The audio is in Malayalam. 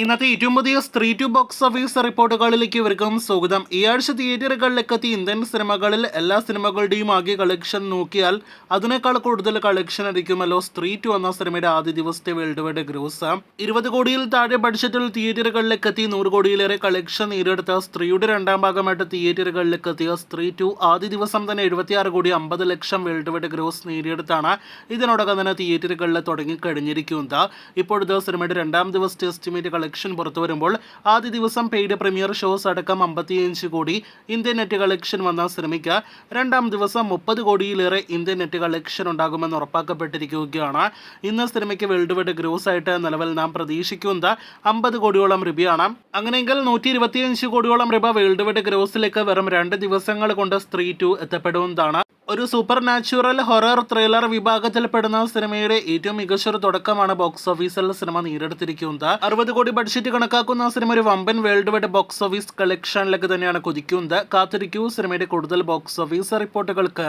ഇന്നത്തെ ഏറ്റവും പുതിയ സ്ത്രീ ടു ബോക്സ് ഓഫീസ് റിപ്പോർട്ടുകളിലേക്ക് ഇവർക്കും സ്വാഗതം. ഈ ആഴ്ച തിയേറ്ററുകളിലേക്ക് എത്തിയ ഇന്ത്യൻ സിനിമകളിൽ എല്ലാ സിനിമകളുടെയും ആകെ കളക്ഷൻ നോക്കിയാൽ അതിനേക്കാൾ കൂടുതൽ കളക്ഷൻ ആയിരിക്കുമല്ലോ സ്ത്രീ ടു എന്ന സിനിമയുടെ ആദ്യ ദിവസത്തെ വേൾഡ് വൈഡ് ഗ്രോസ്. 20 കോടിയിൽ താഴെ ബഡ്ജറ്റിൽ തിയേറ്ററുകളിലേക്ക് എത്തി 100 കോടിയിലേറെ കളക്ഷൻ നേടിയെടുത്ത സ്ത്രീയുടെ രണ്ടാം ഭാഗമായിട്ട് തിയേറ്ററുകളിലേക്ക് എത്തിയ സ്ത്രീ ടു ആദ്യ ദിവസം തന്നെ 76 കോടി 50 ലക്ഷം വേൾഡ് വൈഡ് ഗ്രോസ് നേടിയെടുത്താണ് ഇതിനോടകം തന്നെ തിയേറ്ററുകളിൽ തുടങ്ങിക്കഴിഞ്ഞിരിക്കുന്നത്. ഇപ്പോഴത്തെ സിനിമയുടെ രണ്ടാം ദിവസത്തെ എസ്റ്റിമേറ്റ് കളക്ഷൻ പുറത്തു വരുമ്പോൾ ആദ്യ ദിവസം പെയ്ഡ് പ്രീമിയർ ഷോസ് അടക്കം 55 കോടി ഇന്ത്യൻ നെറ്റ് കളക്ഷൻ വന്ന സിനിമയ്ക്ക് രണ്ടാം ദിവസം 30 കോടിയിലേറെ ഇന്ത്യൻ നെറ്റ് കളക്ഷൻ ഉണ്ടാകുമെന്ന് ഉറപ്പാക്കപ്പെട്ടിരിക്കുകയാണ്. ഇന്ന് സിനിമയ്ക്ക് വേൾഡ് വൈഡ് ഗ്രോസ് ആയിട്ട് നിലവിൽ നാം പ്രതീക്ഷിക്കുന്നത് 50 കോടിയോളം രൂപയാണ്. അങ്ങനെയെങ്കിൽ 125 കോടിയോളം രൂപ വേൾഡ് വൈഡ് ഗ്രോസിലേക്ക് വെറും 2 ദിവസങ്ങൾ കൊണ്ട് സ്ത്രീ ടു എത്തപ്പെടുന്നതാണ്. ഒരു സൂപ്പർ നാച്ചുറൽ ഹൊറർ ത്രില്ലർ വിഭാഗത്തിൽപ്പെടുന്ന സിനിമയുടെ ഏറ്റവും മികച്ചൊരു തുടക്കമാണ് ബോക്സ് ഓഫീസിൽ സിനിമ നേടിയെടുത്തിരിക്കുന്നത്. 60 കോടി ബഡ്ജറ്റ് കണക്കാക്കുന്ന സിനിമ ഒരു വമ്പൻ വേൾഡ് വൈഡ് ബോക്സ് ഓഫീസ് കളക്ഷനിലേക്ക് തന്നെയാണ് കുതിക്കുന്നത്. കാത്തിരിക്കൂ സിനിമയുടെ കൂടുതൽ ബോക്സ് ഓഫീസ് റിപ്പോർട്ടുകൾക്ക്.